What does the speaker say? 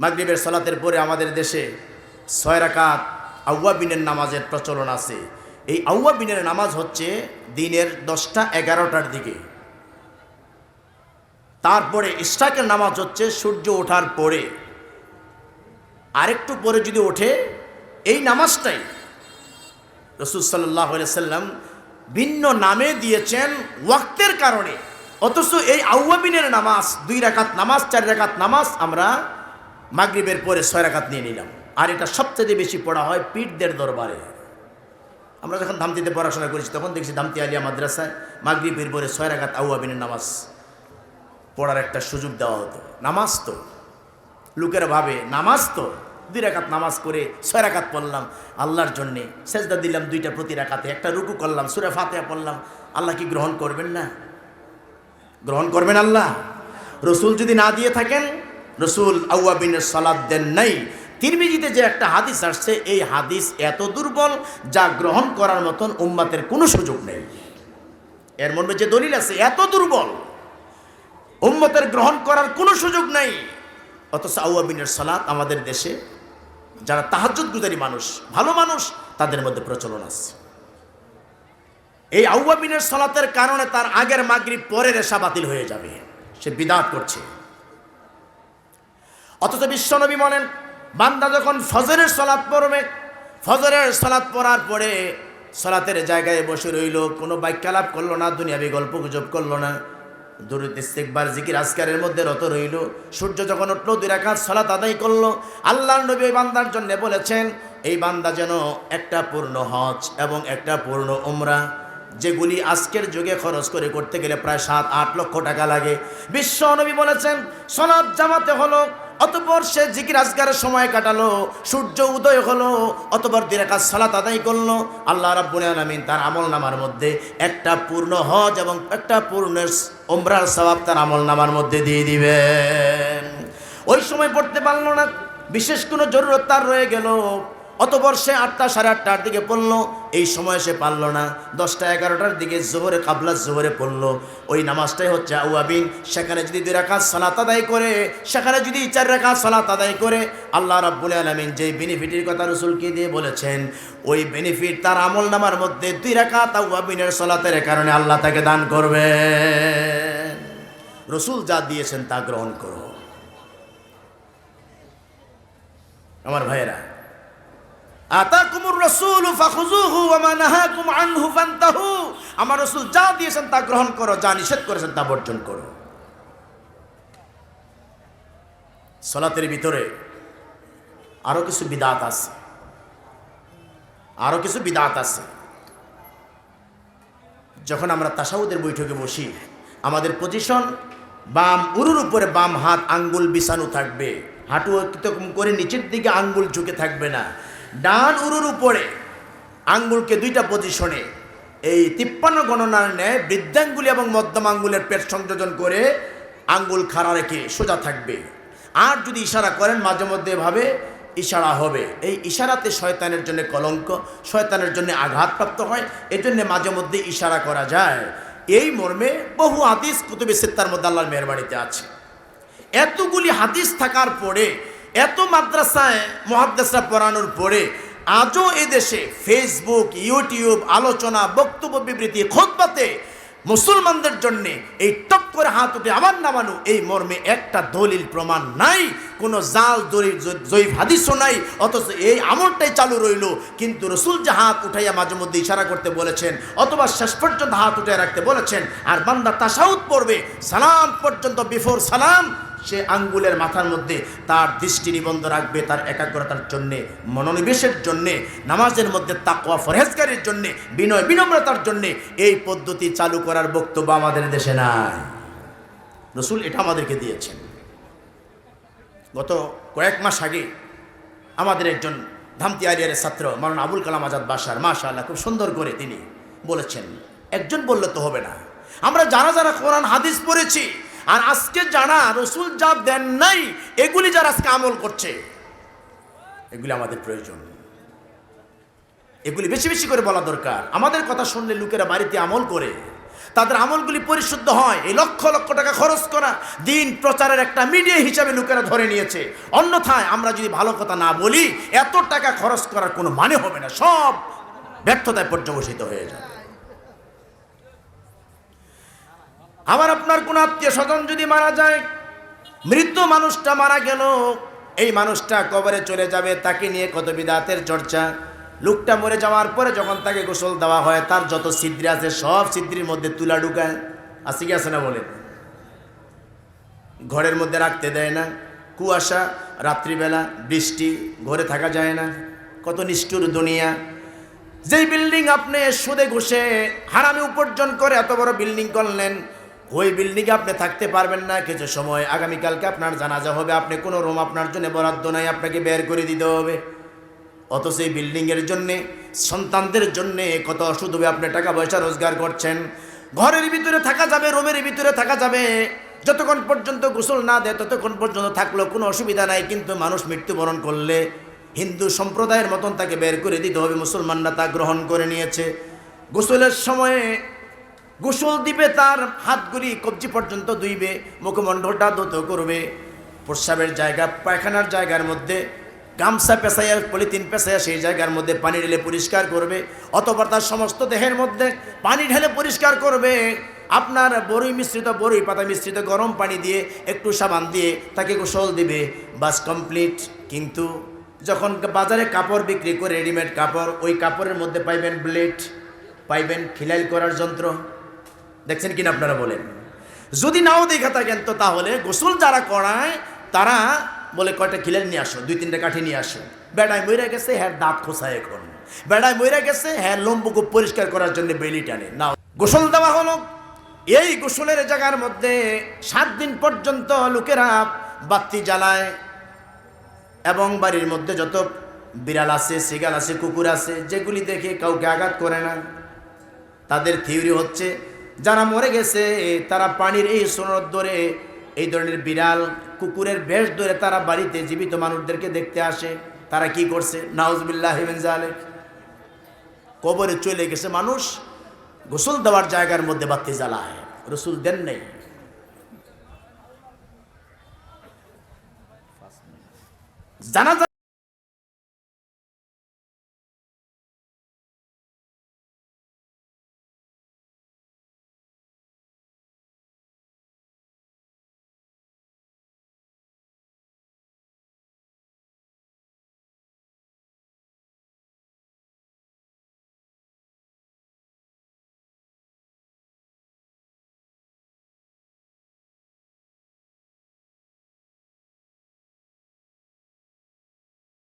মাগরিবের সালাতের পরে আমাদের দেশে 6 রাকাত আউয়াবিনের নামাজের প্রচলন আছে। এই আউয়াবিনের নামাজ হচ্ছে দিনের 10টা 11টার দিকে। তারপরে ইশরাকের নামাজ হচ্ছে সূর্য ওঠার পরে, আরেকটু পরে যদি ওঠে। এই নামাজটাই রাসূল সাল্লাল্লাহু আলাইহি সাল্লাম ভিন্ন নামে দিয়েছেন ওয়াক্তের কারণে। অথচ এই আউয়াবিনের নামাজ 2 রাকাত নামাজ, 4 রাকাত নামাজ আমরা মাগরিবের পরে 6 রাকাত নিয়ে নিলাম। আর এটা সবচেয়ে বেশি পড়া হয় পীরদের দরবারে। আমরা যখন ধামতিতে পড়াশোনা করেছি তখন দেখছি ধামতি আলিয়া মাদ্রাসায় মাগরিবের পরে 6 রাকাত আউয়াবিনের নামাজ পড়ার একটা সুযোগ দেওয়া হতো। নামাজ তো লোকেরা ভাবে নামাজ তো 2 রাকাত নামাজ করে 6 রাকাত পড়লাম আল্লাহর জন্যে, সেজদা দিলাম 2টা প্রতি রাকাতে, একটা রুকু করলাম, সূরা ফাতিহা পড়লাম, আল্লাহ কি গ্রহণ করবেন না? গ্রহণ করবেন আল্লাহ? রসুল যদি না দিয়ে থাকেন, রসুল আউয়াবিনের সালাত দেন নাই। তিরমিজিতে যে একটা হাদিস আসছে, এই হাদিস এত দুর্বল যা গ্রহণ করার মতন উম্মতের কোনো সুযোগ নেই। এর মধ্যে যে দলিল আছে এত দুর্বল, উম্মতের গ্রহণ করার কোনো সুযোগ নাই। অথচ আউয়াবিনের সালাত আমাদের দেশে যারা তাহাজ্জুদ গুজারি মানুষ, ভালো মানুষ, তাদের মধ্যে প্রচলন আছে। এই আউয়াবিনের সালাতের কারণে তার আগের মাগরিব পরের এশা বাতিল হয়ে যাবে, সে বিদআত করছে। অথচ বিশ্বনবী বলেন, বান্দা যখন ফজরের সালাত পড়বে, ফজরের সালাত পড়ার পরে সালাতের জায়গায় বসে রইল, কোনো বাক্যালাপ করলো না, দুনিয়াবি গল্প গুজব করলো না, দুরূদ ইস্তিগফার জিকির আজকারের মধ্যে রত রইল। সূর্য যখন উঠলো 2 রাকাত সালাত আদায় করলো। আল্লাহর নবী ওই বান্দার জন্য বলেছেন, এই বান্দা যেন একটা পূর্ণ হজ এবং একটা পূর্ণ উমরা, যেগুলি আজকের যুগে খরচ করে করতে গেলে প্রায় 7-8 লক্ষ টাকা লাগে, বিশ্ব নবী বলেছেন সালাত জামাতে হলো, অতঃপর সে জিকির আজকারের সময় কাটালো, সূর্য উদয় হলো, অতঃপর 2 রাকাত সালাত আদায় করলো, আল্লাহ রাব্বুল আলামিন তার আমলনামার মধ্যে একটা পূর্ণ হজ এবং একটা পূর্ণ উমরার সওয়াব তার আমলনামার মধ্যে দিয়ে দিবেন। ওই সময় পড়তে পারলো না, বিশেষ কোনো জরুরত তার রয়ে গেল, অতঃপর সে 8টা 8:30টার দিকে পড়লো, এই সময় সে পারল না, 10টা 11টার দিকে জোহরে কাবলা জোহরে পড়লো। ওই নামাজটাই হচ্ছে আউয়াবিন। সেখানে যদি 2 রাকাত সালাত আদায় করে, সেখানে যদি 4 রাকাত সালাত আদায় করে, আল্লাহ রাব্বুল আলামিন যেই বেনিফিটের কথা রাসূলকে দিয়ে বলেছেন, ওই বেনিফিট তার আমলনামার মধ্যে 2 রাকাত আউয়াবিনের সালাতের কারণে আল্লাহ তাকে দান করবেন। রাসূল যা দিয়েছেন তা গ্রহণ করো। আমার ভাইয়েরা, আতাকুমুর রাসূলু ফাখুযুহু ওয়া মা নাহাকুম আনহু ফান্তাহু, আমার রাসূল যা দিয়েছেন তা গ্রহণ করো, যা নিষেধ করেছেন তা বর্জন করো। সালাতের ভিতরে আরো কিছু বিদআত আছে, আরো কিছু বিদআত আছে। যখন আমরা তাশাহুদের বৈঠকে বসি, আমাদের পজিশন বাম উরুর উপরে বাম হাত আঙ্গুল বিছানো থাকবে, হাঁটু এরকম করে নিচের দিকে আঙ্গুল ঝুঁকে থাকবে না। ডান উরুর উপরে আঙ্গুলকে 2টা পজিশনে এই 53 গণনার ন্যায় বৃদ্ধাঙ্গুলি এবং মধ্যম আঙ্গুলের পেট সংযোজন করে আঙ্গুল খাড়া রেখে সোজা থাকবে। আর যদি ইশারা করেন মাঝে মধ্যে এভাবে ইশারা হবে। এই ইশারাতে শয়তানের জন্য কলঙ্ক, শয়তানের জন্য আঘাতপ্রাপ্ত হয়, এজন্য মাঝে মধ্যে ইশারা করা যায়। এই মর্মে বহু হাদিস কুতুবে সিত্তার মধ্যে আল্লাহর মেহেরবানিতে আছে। এতগুলি হাদিস থাকার পরে, এত মাদ্রাসায় মুহাদ্দিসরা পড়ানোর পরে, আজও এদেশে ফেসবুক, ইউটিউব, আলোচনা, বক্তব্য, বিবৃতি, খুতবাতে মুসলমানদের জন্যে এই টপ করে হাত উঠে আমার নামানো, এই মর্মে একটা দলিল প্রমাণ নাই, কোনো জাল দলিল জয়ীফ হাদিসও নাই। অথচ এই আমলটাই চালু রইল। কিন্তু রাসূল যে হাত উঠাইয়া মাঝে মধ্যে ইশারা করতে বলেছেন, অথবা শেষ পর্যন্ত হাত উঠে রাখতে বলেছেন, আর বান্দা তাশাহুদ পড়বে, সালাম পর্যন্ত, বিফোর সালাম সে আঙ্গুলের মাথার মধ্যে তার দৃষ্টি নিবন্ধ রাখবে, তার একাগ্রতার জন্যে, মনোনিবেশের জন্যে, নামাজের মধ্যে তাকওয়া ফরহেজগারির জন্যে, বিনয় বিনম্রতার জন্যে। এই পদ্ধতি চালু করার বক্তব্য আমাদের দেশে নাই। রাসূল এটা আমাদেরকে দিয়েছেন। গত কয়েক মাস আগে আমাদের একজন ধামতি আলিয়ারের ছাত্র মাওলানা আবুল কালাম আজাদ বাশার, মাশাআল্লাহ, খুব সুন্দর করে তিনি বলেছেন, একজন বললে তো হবে না, আমরা যারা যারা কোরআন হাদিস পড়েছি, আর আজকে যারা রাসূল যা দেন নাই এগুলি যারা আজকে আমল করছে, এগুলি আমাদের প্রয়োজন, এগুলি বেশি বেশি করে বলা দরকার। আমাদের কথা শুনলে লোকেরা বাড়িতে আমল করে, তাদের আমলগুলি পরিশুদ্ধ হয়। এই লক্ষ লক্ষ টাকা খরচ করা দিন প্রচারের একটা মিডিয়া হিসাবে লোকেরা ধরে নিয়েছে। অন্যথায় আমরা যদি ভালো কথা না বলি, এত টাকা খরচ করার কোনো মানে হবে না, সব ব্যর্থতায় পর্যবসিত হয়ে যাবে। আবার আপনার কোন আত্মীয় স্বজন যদি মারা যায়, মৃত মানুষটা মারা গেল, এই মানুষটা কবরে চলে যাবে, তাকে নিয়ে কত বিদআতের চর্চা। লোকটা মরে যাওয়ার পরে যখন তাকে গোসল দেওয়া হয়, তার যত ছিদ্র আছে সব ছিদ্রের মধ্যে তুলা ঢুকায়, আছে কি আছে না বলে, ঘরের মধ্যে রাখতে দেয় না। কুয়াশা, রাত্রিবেলা, বৃষ্টি, ঘরে থাকা যায় না। কত নিষ্ঠুর দুনিয়া। যেই বিল্ডিং আপনি সুদে ঘুষে হারামি উপার্জন করে এত বড় বিল্ডিং করলেন, ওই বিল্ডিংয়ে আপনি থাকতে পারবেন না। কিছু সময় আগামীকালকে আপনার জানাজা হবে, আপনি কোনো রুম আপনার জন্য বরাদ্দ নাই, আপনাকে বের করে দিতে হবে। অথচ এই বিল্ডিংয়ের জন্যে, সন্তানদের জন্যে কত ওষুধ হবে, আপনি টাকা পয়সা রোজগার করছেন। ঘরের ভিতরে থাকা যাবে, রুমের ভিতরে থাকা যাবে, যতক্ষণ পর্যন্ত গোসল না দেয় ততক্ষণ পর্যন্ত থাকলো, কোনো অসুবিধা নাই। কিন্তু মানুষ মৃত্যুবরণ করলে হিন্দু সম্প্রদায়ের মতন তাকে বের করে দিতে হবে। মুসলমানরা তা গ্রহণ করে নিয়েছে। গোসলের সময়ে গোসল দিবে, তার হাতগুলি কবজি পর্যন্ত ধুইবে, মুখমণ্ডলটা ধৌত করবে, প্রস্রাবের জায়গা, পায়খানার জায়গার মধ্যে গামছা পেঁচাইয়া, পলিথিন পেঁচাইয়া সেই জায়গার মধ্যে পানি ঢেলে পরিষ্কার করবে, অথবা তার সমস্ত দেহের মধ্যে পানি ঢেলে পরিষ্কার করবে। আপনার বড়ই মিশ্রিত, বড়ই পাতা মিশ্রিত গরম পানি দিয়ে একটু সাবান দিয়ে তাকে গোসল দিবে, বাস কমপ্লিট। কিন্তু যখন বাজারে কাপড় বিক্রি করে, রেডিমেড কাপড়, ওই কাপড়ের মধ্যে পাইবেন ব্লেড, পাইবেন খিলাইল করার যন্ত্র। দেখছেন কিনা আপনারা বলেন? যদি নাও দেখা থাকেন তো তাহলে গোসল যারা করায় তারা বলে কয়টা খিলাইল নিয়ে আসো, 2-3টা কাঠি নিয়ে আসো। বেড়ায় মইরা গেছে, হ্যাঁ দাঁত খোঁচায়, এখন বেড়ায় মইরা গেছে, হ্যাঁ লম্বুকু পরিষ্কার করার জন্য বেলি টানে। না, গোসল দেওয়া হলো। এই গোসলের জায়গার মধ্যে 7 দিন পর্যন্ত লোকেরা বাতি জ্বালায়, এবং বাড়ির মধ্যে যত বিড়াল আছে, শিগাল আছে, কুকুর আছে, যেগুলি দেখে কাউকে আঘাত করে না। তাদের থিওরি হচ্ছে যারা মরে গেছে তারা পানির এই সনদ ধরে, এই ধরনের বিড়াল কুকুরের বেশ ধরে তারা বাড়িতে জীবিত মানুষদেরকে দেখতে আসে। তারা কি করছে? নাউজুবিল্লাহি মিন যালিক। কবরে চলে গেছে মানুষ, গোসল দেওয়ার জায়গার মধ্যে বাতি জ্বালায়। রাসূল দেন নাই। জানাজা